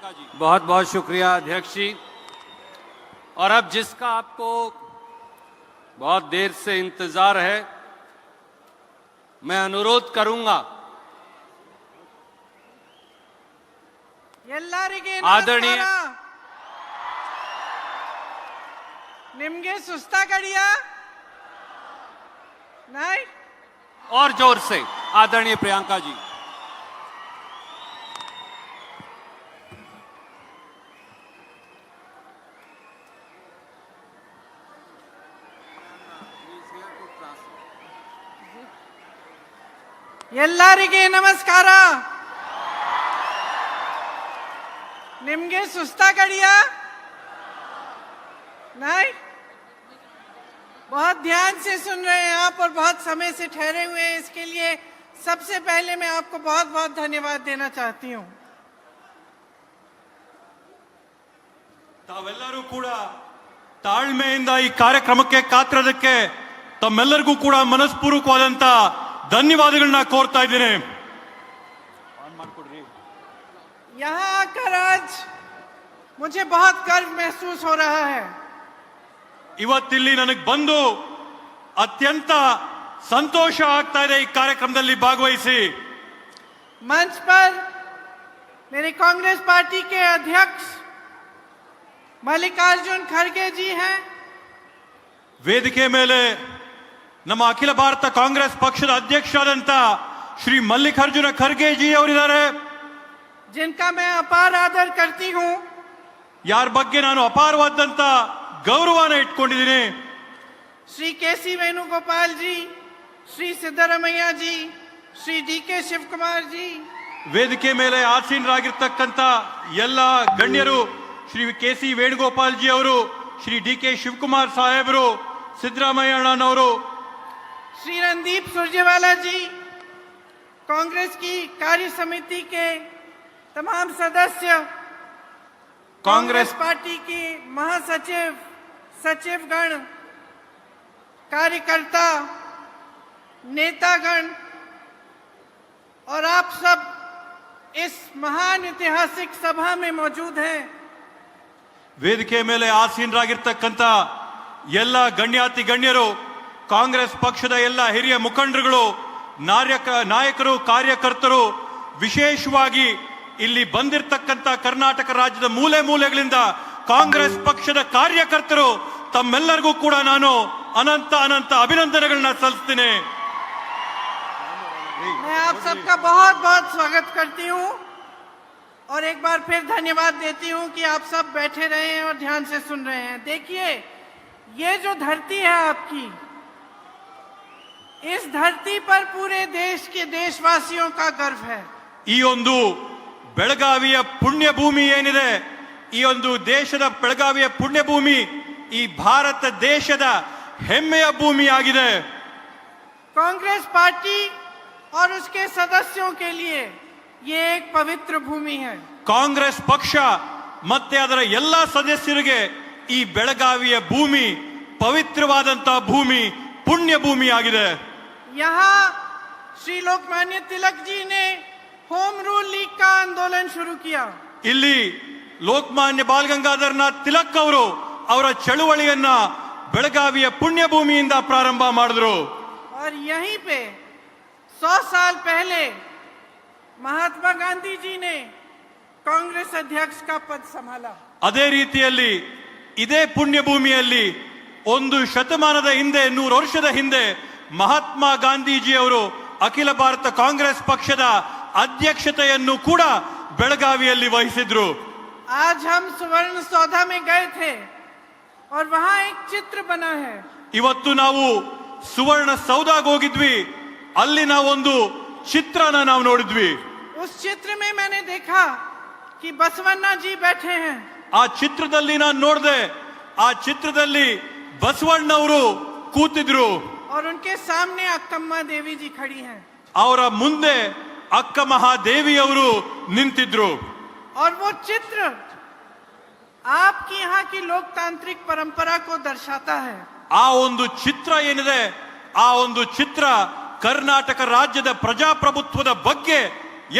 प्रियंका जी। बहुत बहुत शुक्रिया अध्यक्ष जी। और अब जिसका आपको बहुत देर से इंतजार है, मैं अनुरोध करूंगा ಎಲ್ಲರಿಗೆ ಆದರಣೀಯ ನಿಮ್ಗೆ ಸುಸ್ತಾಗಡಿಯಾ नहीं और जोर से आदरणीय प्रियंका जी। ಎಲ್ಲರಿಗೆ ನಮಸ್ಕಾರ ನಿಮ್ಗೆ ಸುಸ್ತಾಗಡಿಯಾ नहीं बहुत ध्यान से सुन रहे हैं आप और बहुत समय से ठहरे हुए हैं, इसके लिए सबसे पहले मैं आपको बहुत बहुत धन्यवाद देना चाहती हूँ। ತಾವೆಲ್ಲರೂ ಕೂಡ ತಾಳ್ಮೆಯಿಂದ ಈ ಕಾರ್ಯಕ್ರಮಕ್ಕೆ ಕಾತಿರೋದಕ್ಕೆ ತಮ್ಮೆಲ್ಲರಿಗೂ ಕೂಡ ಮನಸ್ಪೂರ್ವಕವಾದಂತ ಧನ್ಯವಾದಗಳನ್ನ ಕೋರ್ತಾ ಇದ್ದೇನೆ। यहाँ आकर आज मुझे बहुत गर्व महसूस हो रहा है। ಇವತ್ತಿಲ್ಲಿ ನನಗೆ ಬಂದು ಅತ್ಯಂತ ಸಂತೋಷ ಆಗ್ತಾ ಇದೆ ಈ ಕಾರ್ಯಕ್ರಮದಲ್ಲಿ ಭಾಗವಹಿಸಿ। मंच पर मेरे कांग्रेस पार्टी के अध्यक्ष मल्लिकार्जुन खड़गे जी हैं। ವೇದಿಕೆ ಮೇಲೆ ನಮ್ಮ ಅಖಿಲ ಭಾರತ ಕಾಂಗ್ರೆಸ್ ಪಕ್ಷದ ಅಧ್ಯಕ್ಷರಾದಂತ ಶ್ರೀ ಮಲ್ಲಿಕಾರ್ಜುನ ಖರ್ಗೆ ಜಿ ಅವರಿದ್ದಾರೆ, जिनका मैं अपार आदर करती हूं। ಯಾರ ಬಗ್ಗೆ ನಾನು ಅಪಾರವಾದಂತ ಗೌರವನ ಇಟ್ಕೊಂಡಿದ್ದೀನಿ। श्री केसी वेणुगोपाल जी, श्री सिद्धरामಯ್ಯ जी, श्री डी.के. ಶಿವಕುಮಾರ್ जी, ವೇದಿಕೆ ಮೇಲೆ ಆಸೀನರಾಗಿರ್ತಕ್ಕಂಥ ಎಲ್ಲ ಗಣ್ಯರು, ಶ್ರೀ ಕೆ.ಸಿ. ವೇಣುಗೋಪಾಲ್ ಜಿ ಅವರು, ಶ್ರೀ ಡಿ.ಕೆ. ಶಿವಕುಮಾರ್ ಸಾಹೇಬರು, ಸಿದ್ದರಾಮಯ್ಯ ಅಣ್ಣನವರು, श्री रणदीप सुरजेवाला जी, कांग्रेस की कार्य समिति के तमाम सदस्य, कांग्रेस पार्टी की महासचिव, सचिवगण, कार्यकर्ता, नेतागण और आप सब इस महान ऐतिहासिक सभा में मौजूद हैं। ವೇದಿಕೆ ಮೇಲೆ ಆಸೀನರಾಗಿರ್ತಕ್ಕಂಥ ಎಲ್ಲ ಗಣ್ಯಾತಿ ಗಣ್ಯರು, ಕಾಂಗ್ರೆಸ್ ಪಕ್ಷದ ಎಲ್ಲ ಹಿರಿಯ ಮುಖಂಡರುಗಳು, ನಾಯಕರು, ಕಾರ್ಯಕರ್ತರು, ವಿಶೇಷವಾಗಿ ಇಲ್ಲಿ ಬಂದಿರತಕ್ಕಂಥ ಕರ್ನಾಟಕ ರಾಜ್ಯದ ಮೂಲೆ ಮೂಲೆಗಳಿಂದ ಕಾಂಗ್ರೆಸ್ ಪಕ್ಷದ ಕಾರ್ಯಕರ್ತರು, ತಮ್ಮೆಲ್ಲರಿಗೂ ಕೂಡ ನಾನು ಅನಂತ ಅನಂತ ಅಭಿನಂದನೆಗಳನ್ನ ಸಲ್ಲಿಸ್ತೀನಿ। मैं आप सबका बहुत बहुत स्वागत करती हूँ और एक बार फिर धन्यवाद देती हूँ कि आप सब बैठे रहे हैं और ध्यान से सुन रहे हैं। देखिए, ये जो धरती है आपकी, इस धरती पर पूरे देश के देशवासियों का गर्व है। ಈ ಒಂದು ಬೆಳಗಾವಿಯ ಪುಣ್ಯ ಭೂಮಿ ಏನಿದೆ, ಈ ಒಂದು ದೇಶದ ಬೆಳಗಾವಿಯ ಪುಣ್ಯ ಭೂಮಿ ಈ ಭಾರತ ದೇಶದ ಹೆಮ್ಮೆಯ ಭೂಮಿ ಆಗಿದೆ। कांग्रेस पार्टी और उसके सदस्यों के लिए ये एक पवित्र भूमि है। ಕಾಂಗ್ರೆಸ್ ಪಕ್ಷ ಮತ್ತೆ ಅದರ ಎಲ್ಲ ಸದಸ್ಯರಿಗೆ ಈ ಬೆಳಗಾವಿಯ ಭೂಮಿ ಪವಿತ್ರವಾದಂತಹ ಭೂಮಿ, ಪುಣ್ಯ ಭೂಮಿ ಆಗಿದೆ। यहाँ श्री लोकमान्य तिलक जी ने होम रूल लीग का आंदोलन शुरू किया। ಇಲ್ಲಿ ಲೋಕಮಾನ್ಯ ಬಾಲ್ ಗಂಗಾಧರನಾಥ್ ತಿಲಕ್ ಅವರು ಅವರ ಚಳುವಳಿಯನ್ನ ಬೆಳಗಾವಿಯ ಪುಣ್ಯ ಭೂಮಿಯಿಂದ ಪ್ರಾರಂಭ ಮಾಡಿದ್ರು। और यहीं पे 100 साल पहले महात्मा गांधी जी ने कांग्रेस अध्यक्ष का पद संभाला। ಅದೇ ರೀತಿಯಲ್ಲಿ ಇದೇ ಪುಣ್ಯ ಭೂಮಿಯಲ್ಲಿ ಒಂದು ಶತಮಾನದ ಹಿಂದೆ, 100 ವರ್ಷದ ಹಿಂದೆ ಮಹಾತ್ಮ ಗಾಂಧೀಜಿ ಅವರು ಅಖಿಲ ಭಾರತ ಕಾಂಗ್ರೆಸ್ ಪಕ್ಷದ ಅಧ್ಯಕ್ಷತೆಯನ್ನು ಕೂಡ ಬೆಳಗಾವಿಯಲ್ಲಿ ವಹಿಸಿದ್ರು। आज हम सुवर्ण सौधा में गए थे और वहां एक चित्र बना है। ಇವತ್ತು ನಾವು ಸುವರ್ಣ ಸೌಧಾಗೆ ಹೋಗಿದ್ವಿ, ಅಲ್ಲಿ ನಾವೊಂದು ಚಿತ್ರನ ನಾವು ನೋಡಿದ್ವಿ। उस चित्र में मैंने देखा कि बसवन्ना जी बैठे हैं। ಆ ಚಿತ್ರದಲ್ಲಿ ನಾನು ನೋಡಿದೆ, ಆ ಚಿತ್ರದಲ್ಲಿ ಬಸವಣ್ಣವರು ಕೂತಿದ್ರು, और उनके सामने अक्कम्मा देवी जी खड़ी हैं। ಅವರ ಮುಂದೆ ಅಕ್ಕ ಮಹಾದೇವಿಯವರು ನಿಂತಿದ್ರು। और वो चित्र आपकी यहाँ की लोकतांत्रिक परंपरा को दर्शाता है। ಆ ಒಂದು ಚಿತ್ರ ಏನಿದೆ, ಆ ಒಂದು ಚಿತ್ರ ಕರ್ನಾಟಕ ರಾಜ್ಯದ ಪ್ರಜಾಪ್ರಭುತ್ವದ ಬಗ್ಗೆ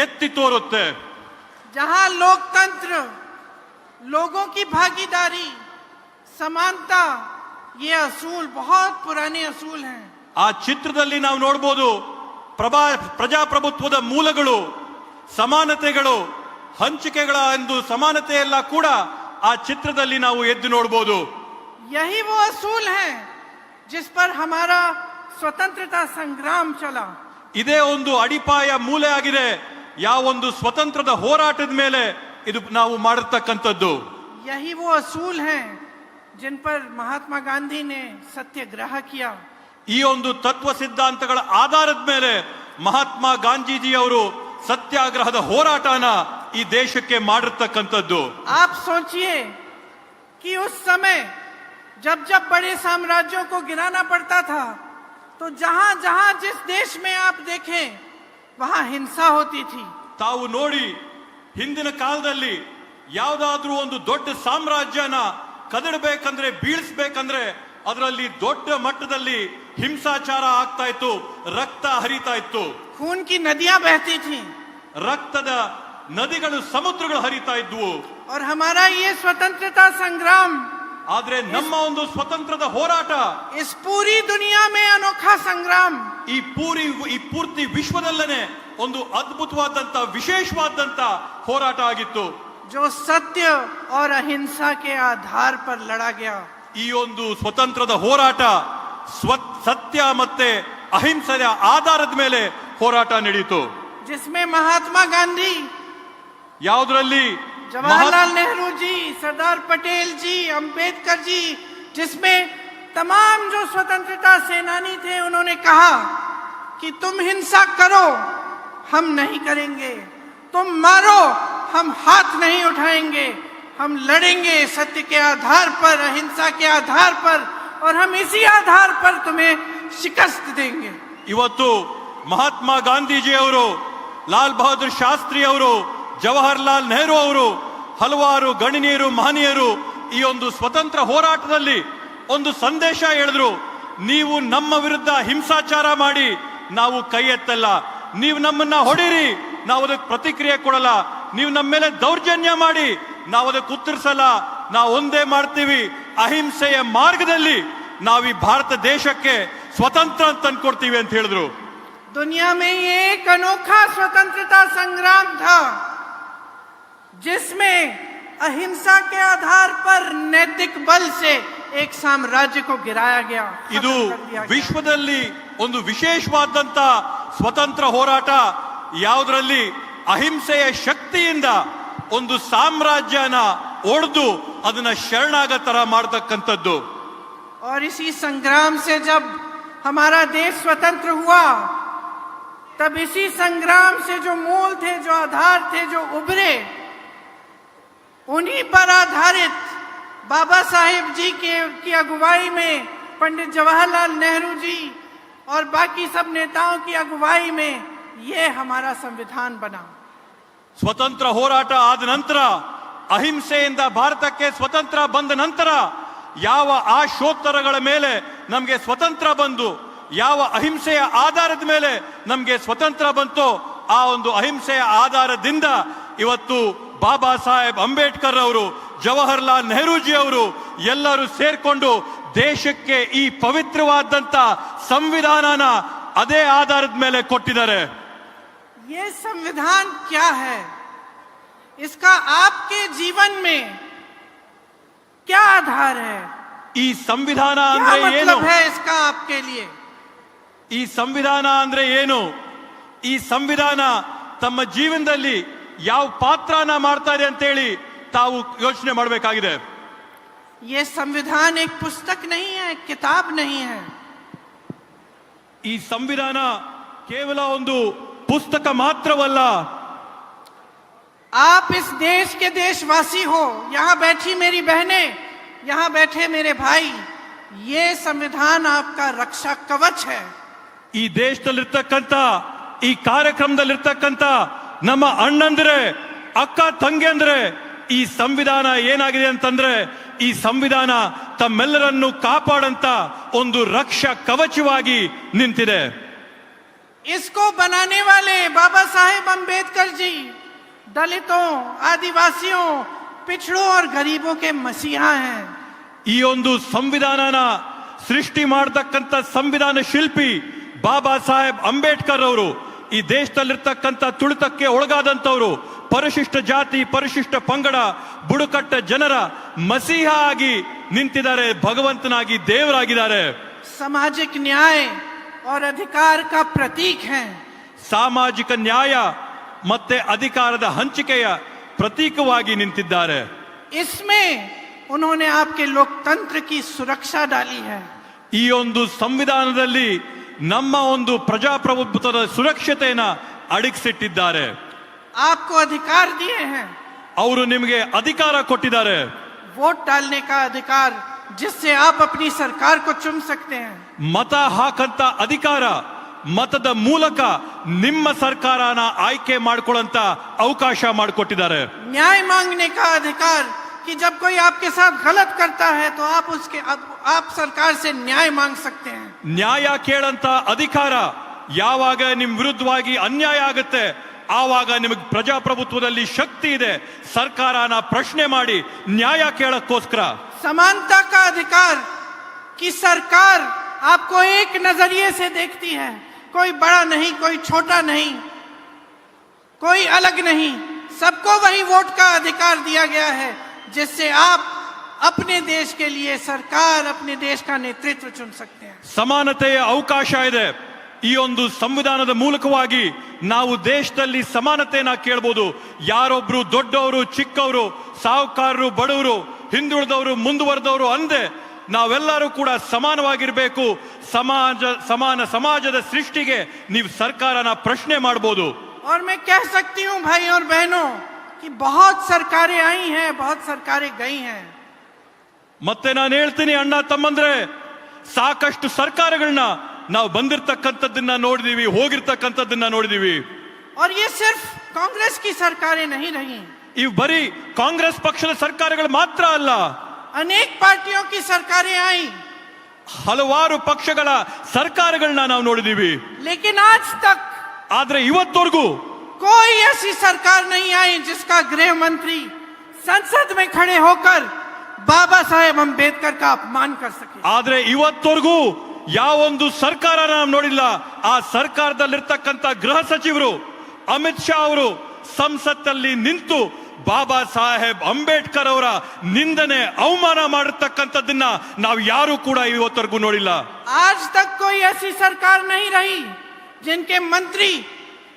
ಎತ್ತಿ ತೋರುತ್ತೆ। जहां लोकतंत्र, लोगों की भागीदारी, समानता, ये असूल बहुत पुराने असूल हैं। ಆ ಚಿತ್ರದಲ್ಲಿ ನಾವು ನೋಡಬಹುದು ಪ್ರಜಾಪ್ರಭುತ್ವದ ಮೂಲಗಳು, ಸಮಾನತೆಗಳು, ಹಂಚಿಕೆಗಳ ಒಂದು ಸಮಾನತೆ ಎಲ್ಲ ಕೂಡ ಆ ಚಿತ್ರದಲ್ಲಿ ನಾವು ಎದ್ದು ನೋಡಬಹುದು. यही वो असूल है जिस पर हमारा स्वतंत्रता संग्राम चला. ಇದೇ ಒಂದು ಅಡಿಪಾಯ ಮೂಲೆ ಆಗಿದೆ ಯಾವ ಒಂದು ಸ್ವತಂತ್ರದ ಹೋರಾಟದ ಮೇಲೆ ಇದು ನಾವು ಮಾಡಿರ್ತಕ್ಕಂಥದ್ದು. यही वो असूल हैं जिन पर महात्मा गांधी ने सत्याग्रह किया. ಈ ಒಂದು ತತ್ವ ಸಿದ್ಧಾಂತಗಳ ಆಧಾರದ ಮೇಲೆ ಮಹಾತ್ಮ ಗಾಂಧೀಜಿ ಅವರು ಸತ್ಯಾಗ್ರಹದ ಹೋರಾಟನ ಈ ದೇಶಕ್ಕೆ ಮಾಡಿರ್ತಕ್ಕಂಥದ್ದು. आप सोचिए कि उस समय जब जब बड़े साम्राज्यों को गिराना पड़ता था तो जहां जहां जिस देश में आप देखें वहां हिंसा होती थी. ತಾವು ನೋಡಿ, ಹಿಂದಿನ ಕಾಲದಲ್ಲಿ ಯಾವುದಾದ್ರೂ ಒಂದು ದೊಡ್ಡ ಸಾಮ್ರಾಜ್ಯನ ಕದಡಬೇಕಂದ್ರೆ, ಬೀಳಿಸ್ಬೇಕಂದ್ರೆ ಅದರಲ್ಲಿ ದೊಡ್ಡ ಮಟ್ಟದಲ್ಲಿ ಹಿಂಸಾಚಾರ ಆಗ್ತಾ ಇತ್ತು, ರಕ್ತ ಹರಿತಾ ಇತ್ತು, खून की नदियां बहती थी, ರಕ್ತದ ನದಿಗಳು, ಸಮುದ್ರಗಳು ಹರಿತಾ ಇದ್ವು. और हमारा ये स्वतंत्रता संग्राम ಆದ್ರೆ ನಮ್ಮ ಒಂದು ಸ್ವತಂತ್ರದ ಹೋರಾಟ इस पूरी दुनिया में अनोखा संग्राम, ಈ ಪೂರ್ತಿ ವಿಶ್ವದಲ್ಲೇ ಒಂದು ಅದ್ಭುತವಾದಂತ ವಿಶೇಷವಾದಂತ ಹೋರಾಟ ಆಗಿತ್ತು. जो सत्य और अहिंसा के आधार पर लड़ा गया. ಈ ಒಂದು ಸ್ವತಂತ್ರದ ಹೋರಾಟ ಸತ್ಯ ಮತ್ತೆ ಅಹಿಂಸೆಯ ಆಧಾರದ ಮೇಲೆ ಹೋರಾಟ ನಡೆಯಿತು. जिसमें महात्मा गांधी, ಯಾವುದರಲ್ಲಿ जवाहरलाल नेहरू जी, सरदार पटेल जी, अंबेडकर जी, जिसमें तमाम जो स्वतंत्रता सेनानी थे, उन्होंने कहा कि तुम हिंसा करो, हम नहीं करेंगे, तुम मारो, हम हाथ नहीं उठाएंगे, हम लड़ेंगे सत्य के आधार पर, अहिंसा के आधार पर, और हम इसी आधार पर तुम्हें शिकस्त देंगे. ಇವತ್ತು ಮಹಾತ್ಮ ಗಾಂಧೀಜಿ ಅವರು, ಲಾಲ್ ಬಹದ್ದೂರ್ ಶಾಸ್ತ್ರಿ ಅವರು, ಜವಾಹರ್ಲಾಲ್ ನೆಹರು ಅವರು, ಹಲವಾರು ಗಣ್ಯರು, ಮಹನೀಯರು ಈ ಒಂದು ಸ್ವತಂತ್ರ ಹೋರಾಟದಲ್ಲಿ ಒಂದು ಸಂದೇಶ ಹೇಳಿದ್ರು. ನೀವು ನಮ್ಮ ವಿರುದ್ಧ ಹಿಂಸಾಚಾರ ಮಾಡಿ ನಾವು ಕೈ ಎತ್ತಲ್ಲ, ನೀವು ನಮ್ಮನ್ನ ಹೊಡಿರಿ ನಾವು ಅದಕ್ಕೆ ಪ್ರತಿಕ್ರಿಯೆ ಕೊಡಲ್ಲ, ನೀವು ನಮ್ಮ ಮೇಲೆ ದೌರ್ಜನ್ಯ ಮಾಡಿ ನಾವು ಅದಕ್ಕೆ ಉತ್ತರಿಸಲ್ಲ, ನಾವು ಒಂದೇ ಮಾಡ್ತೀವಿ, ಅಹಿಂಸೆಯ ಮಾರ್ಗದಲ್ಲಿ ನಾವು ಈ ಭಾರತ ದೇಶಕ್ಕೆ ಸ್ವತಂತ್ರ ಅಂತ ತಂದ್ಕೊಡ್ತೀವಿ ಅಂತ ಹೇಳಿದ್ರು. दुनिया में ये एक अनोखा स्वतंत्रता संग्राम था जिसमें अहिंसा के आधार पर नैतिक बल से एक साम्राज्य को गिराया गया. ಇದು ವಿಶ್ವದಲ್ಲಿ ಒಂದು ವಿಶೇಷವಾದಂತ ಸ್ವತಂತ್ರ ಹೋರಾಟ, ಯಾವುದರಲ್ಲಿ ಅಹಿಂಸೆಯ ಶಕ್ತಿಯಿಂದ ಒಂದು ಸಾಮ್ರಾಜ್ಯನ ಒಡೆದು ಅದನ್ನ ಶರಣಾಗತರ ಮಾಡತಕ್ಕಂಥದ್ದು. और इसी संग्राम से जब हमारा देश स्वतंत्र हुआ, तब इसी संग्राम से जो मूल थे, जो आधार थे, जो उभरे, उन्हीं पर आधारित बाबा साहेब जी की अगुवाई में, पंडित जवाहरलाल नेहरू जी और बाकी सब नेताओं की अगुवाई में ये हमारा संविधान बना. ಸ್ವತಂತ್ರ ಹೋರಾಟ ಆದ ನಂತರ, ಅಹಿಂಸೆಯಿಂದ ಭಾರತಕ್ಕೆ ಸ್ವತಂತ್ರ ಬಂದ ನಂತರ ಯಾವ ಆಶೋತ್ತರಗಳ ಮೇಲೆ ನಮಗೆ ಸ್ವತಂತ್ರ ಬಂದು, ಯಾವ ಅಹಿಂಸೆಯ ಆಧಾರದ ಮೇಲೆ ನಮಗೆ ಸ್ವತಂತ್ರ ಬಂತೋ, ಆ ಒಂದು ಅಹಿಂಸೆಯ ಆಧಾರದಿಂದ ಇವತ್ತು ಬಾಬಾ ಸಾಹೇಬ್ ಅಂಬೇಡ್ಕರ್ ಅವರು, ಜವಾಹರ್ಲಾಲ್ ನೆಹರೂಜಿ ಅವರು ಎಲ್ಲರೂ ಸೇರ್ಕೊಂಡು ದೇಶಕ್ಕೆ ಈ ಪವಿತ್ರವಾದಂತ ಸಂವಿಧಾನನ ಅದೇ ಆಧಾರದ ಮೇಲೆ ಕೊಟ್ಟಿದ್ದಾರೆ. ये संविधान क्या है, इसका आपके जीवन में क्या आधार है, ಈ ಸಂವಿಧಾನ क्या ಅಂದ್ರೆ ಏನು? मतलब है इसका आपके लिए? ಈ ಸಂವಿಧಾನ ಅಂದ್ರೆ ಏನು? ಈ ಸಂವಿಧಾನ ತಮ್ಮ ಜೀವನದಲ್ಲಿ ಯಾವ ಪಾತ್ರನ ಮಾಡ್ತಾ ಇದೆ ಅಂತೇಳಿ ತಾವು ಯೋಚನೆ ಮಾಡಬೇಕಾಗಿದೆ. ये संविधान एक पुस्तक नहीं है, एक किताब नहीं है. ಈ ಸಂವಿಧಾನ ಕೇವಲ ಒಂದು ಪುಸ್ತಕ ಮಾತ್ರವಲ್ಲ. आप इस देश के देशवासी हो, यहाँ बैठी मेरी बहनें, यहाँ बैठे मेरे भाई, ये संविधान आपका रक्षा कवच है. ಈ ದೇಶದಲ್ಲಿರ್ತಕ್ಕಂಥ, ಈ ಕಾರ್ಯಕ್ರಮದಲ್ಲಿರ್ತಕ್ಕಂಥ ನಮ್ಮ ಅಣ್ಣಂದ್ರೆ, ಅಕ್ಕ ತಂಗಿಯಂದ್ರೆ, ಈ ಸಂವಿಧಾನ ಏನಾಗಿದೆ ಅಂತಂದ್ರೆ, ಈ ಸಂವಿಧಾನ ತಮ್ಮೆಲ್ಲರನ್ನು ಕಾಪಾಡಂತ ಒಂದು ರಕ್ಷಾ ಕವಚವಾಗಿ ನಿಂತಿದೆ. इसको बनाने वाले बाबा साहेब अंबेडकर जी दलितों, आदिवासियों, पिछड़ों और गरीबों के मसीहा हैं। ಈ ಒಂದು ಸಂವಿಧಾನನ ಸೃಷ್ಟಿ ಮಾಡತಕ್ಕಂಥ ಸಂವಿಧಾನ ಶಿಲ್ಪಿ ಬಾಬಾ ಸಾಹೇಬ್ ಅಂಬೇಡ್ಕರ್ ಅವರು ಈ ದೇಶದಲ್ಲಿರ್ತಕ್ಕಂಥ ತುಳಿತಕ್ಕೆ ಒಳಗಾದಂತವರು, ಪರಿಶಿಷ್ಟ ಜಾತಿ, ಪರಿಶಿಷ್ಟ ಪಂಗಡ, ಬುಡಕಟ್ಟ ಜನರ ಮಸೀಹ ಆಗಿ ನಿಂತಿದ್ದಾರೆ, ಭಗವಂತನಾಗಿ ದೇವರಾಗಿದ್ದಾರೆ. सामाजिक न्याय और अधिकार का प्रतीक हैं। ಸಾಮಾಜಿಕ ನ್ಯಾಯ ಮತ್ತೆ ಅಧಿಕಾರದ ಹಂಚಿಕೆಯ ಪ್ರತೀಕವಾಗಿ ನಿಂತಿದ್ದಾರೆ. इसमें उन्होंने आपके लोकतंत्र की सुरक्षा डाली है। ಈ ಒಂದು ಸಂವಿಧಾನದಲ್ಲಿ ನಮ್ಮ ಒಂದು ಪ್ರಜಾಪ್ರಭುತ್ವದ ಸುರಕ್ಷತೆಯನ್ನ ಅಡಗಿಸಿಟ್ಟಿದ್ದಾರೆ. आपको अधिकार दिए हैं, ಅವರು ನಿಮಗೆ ಅಧಿಕಾರ ಕೊಟ್ಟಿದ್ದಾರೆ, वोट डालने का अधिकार, जिससे आप अपनी सरकार को चुन सकते हैं। ಮತ ಹಾಕಂತ ಅಧಿಕಾರ, ಮತದ ಮೂಲಕ ನಿಮ್ಮ ಸರ್ಕಾರನ ಆಯ್ಕೆ ಮಾಡ್ಕೊಳ್ಳಂತ ಅವಕಾಶ ಮಾಡಿಕೊಟ್ಟಿದ್ದಾರೆ. न्याय मांगने का अधिकार, कि जब कोई आपके साथ गलत करता है तो आप सरकार से न्याय मांग सकते हैं। ನ್ಯಾಯ ಕೇಳಂತ ಅಧಿಕಾರ, ಯಾವಾಗ ನಿಮ್ ವಿರುದ್ಧವಾಗಿ ಅನ್ಯಾಯ ಆಗುತ್ತೆ ಆವಾಗ ನಿಮಗೆ ಪ್ರಜಾಪ್ರಭುತ್ವದಲ್ಲಿ ಶಕ್ತಿ ಇದೆ, ಸರ್ಕಾರನ ಪ್ರಶ್ನೆ ಮಾಡಿ ನ್ಯಾಯ ಕೇಳಕ್ಕೋಸ್ಕರ. समानता का अधिकार, कि सरकार आपको एक नजरिए से देखती है, कोई बड़ा नहीं, कोई छोटा नहीं, कोई अलग नहीं, सबको वही वोट का अधिकार दिया गया है, जिससे आप अपने देश के लिए सरकार, अपने देश का नेतृत्व चुन सकते हैं। ಸಮಾನತೆಯ ಅವಕಾಶ ಇದೆ. ಈ ಒಂದು ಸಂವಿಧಾನದ ಮೂಲಕವಾಗಿ ನಾವು ದೇಶದಲ್ಲಿ ಸಮಾನತೆಯನ್ನ ಕೇಳಬಹುದು. ಯಾರೊಬ್ರು ದೊಡ್ಡವರು, ಚಿಕ್ಕವರು, ಸಾಹುಕಾರರು, ಬಡವರು, ಹಿಂದುಳಿದವರು, ಮುಂದುವರೆದವರು ಅಂದೆ ನಾವೆಲ್ಲರೂ ಕೂಡ ಸಮಾನವಾಗಿರಬೇಕು. ಸಮಾನ ಸಮಾಜದ ಸೃಷ್ಟಿಗೆ ನೀವು ಸರ್ಕಾರನ ಪ್ರಶ್ನೆ ಮಾಡಬಹುದು. और मैं कह सकती हूं भाई और बहनों कि बहुत सरकारें आई हैं, बहुत सरकारें गई हैं। ಮತ್ತೆ ನಾನು ಹೇಳ್ತೀನಿ ಅಣ್ಣ ತಮ್ಮಂದ್ರೆ, ಸಾಕಷ್ಟು ಸರ್ಕಾರಗಳನ್ನ ನಾವು ಬಂದಿರತಕ್ಕಂಥದ್ದನ್ನ ನೋಡಿದೀವಿ, ಹೋಗಿರ್ತಕ್ಕಂಥದ್ದನ್ನ ನೋಡಿದೀವಿ. और ये सिर्फ कांग्रेस की सरकारें नहीं रही, ಇವು ಬರೀ ಕಾಂಗ್ರೆಸ್ ಪಕ್ಷದ ಸರ್ಕಾರಗಳು ಮಾತ್ರ ಅಲ್ಲ, अनेक पार्टियों की सरकारें आई, ಹಲವಾರು ಪಕ್ಷಗಳ ಸರ್ಕಾರಗಳನ್ನ ನಾವು ನೋಡಿದೀವಿ. लेकिन आज तक ಆದ್ರೆ ಇವತ್ತವರೆಗೂ कोई ऐसी सरकार नहीं आई जिसका गृह मंत्री संसद में खड़े होकर बाबा साहेब अंबेडकर का अपमान कर सके। ಆದ್ರೆ ಇವತ್ತವರೆಗೂ ಯಾವೊಂದು ಸರ್ಕಾರ ನಾವು ನೋಡಿಲ್ಲ. ಆ ಸರ್ಕಾರದಲ್ಲಿರ್ತಕ್ಕಂಥ ಗೃಹ ಸಚಿವರು ಅಮಿತ್ ಶಾ ಅವರು ಸಂಸತ್ತಲ್ಲಿ ನಿಂತು ಬಾಬಾ ಸಾಹೇಬ್ ಅಂಬೇಡ್ಕರ್ ಅವರ ನಿಂದನೆ, ಅವಮಾನ ಮಾಡಿರ್ತಕ್ಕಂಥದ್ದನ್ನ ನಾವು ಯಾರು ಕೂಡ ಇವತ್ತವರೆಗೂ ನೋಡಿಲ್ಲ. आज तक कोई ऐसी सरकार नहीं रही जिनके मंत्री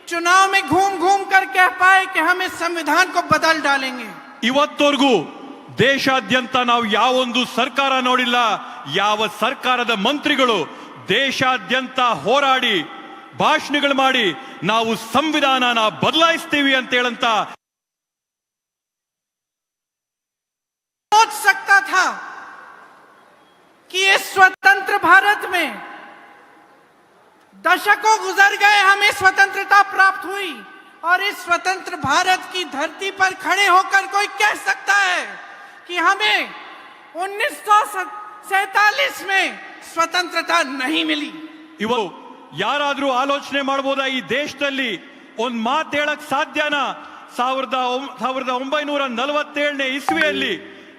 चुनाव में घूम घूम कर कह पाए कि हम इस संविधान को बदल डालेंगे। ಇವತ್ತವರೆಗೂ ದೇಶಾದ್ಯಂತ ನಾವು ಯಾವೊಂದು ಸರ್ಕಾರ ನೋಡಿಲ್ಲ, ಯಾವ ಸರ್ಕಾರದ ಮಂತ್ರಿಗಳು ದೇಶಾದ್ಯಂತ ಹೋರಾಡಿ ಭಾಷಣಗಳು ಮಾಡಿ ನಾವು ಸಂವಿಧಾನನ ಬದಲಾಯಿಸ್ತೀವಿ ಅಂತ ಹೇಳಂತ सोच सकता था कि इस स्वतंत्र भारत में दशकों गुजर गए, हमें स्वतंत्रता प्राप्त हुई, और इस स्वतंत्र भारत की धरती पर खड़े होकर कोई कह सकता है कि हमें 1947 में स्वतंत्रता नहीं मिली। ಇವರು ಯಾರಾದ್ರೂ ಆಲೋಚನೆ ಮಾಡಬಹುದಾ ಈ ದೇಶದಲ್ಲಿ ಒಂದ್ ಮಾತು ಹೇಳಕ್ ಸಾಧ್ಯನಾ? 1947ನೇ ಇಸ್ವಿಯಲ್ಲಿ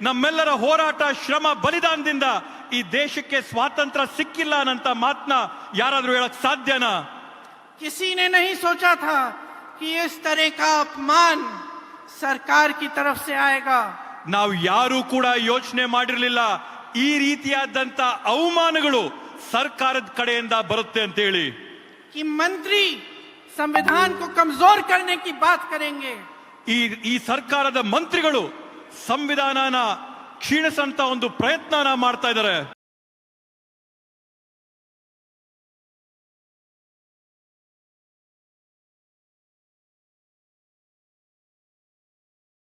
ನಮ್ಮೆಲ್ಲರ ಹೋರಾಟ, ಶ್ರಮ, ಬಲಿದಾನದಿಂದ ಈ ದೇಶಕ್ಕೆ ಸ್ವಾತಂತ್ರ್ಯ ಸಿಕ್ಕಿಲ್ಲ ಅನ್ನಂತ ಮಾತನ್ನ ಯಾರಾದ್ರೂ ಹೇಳಕ್ ಸಾಧ್ಯನಾ? किसी ने नहीं सोचा था कि इस तरह का अपमान सरकार की तरफ से आएगा। ನಾವು ಯಾರು ಕೂಡ ಯೋಚನೆ ಮಾಡಿರಲಿಲ್ಲ ಈ ರೀತಿಯಾದಂತ ಅವಮಾನಗಳು ಸರ್ಕಾರದ ಕಡೆಯಿಂದ ಬರುತ್ತೆ ಅಂತ ಹೇಳಿ. कि मंत्री संविधान को कमजोर करने की बात करेंगे। ಈ ಸರ್ಕಾರದ ಮಂತ್ರಿಗಳು ಸಂವಿಧಾನನ ಕ್ಷೀಣಿಸಂತ ಒಂದು ಪ್ರಯತ್ನನ ಮಾಡ್ತಾ ಇದ್ದಾರೆ.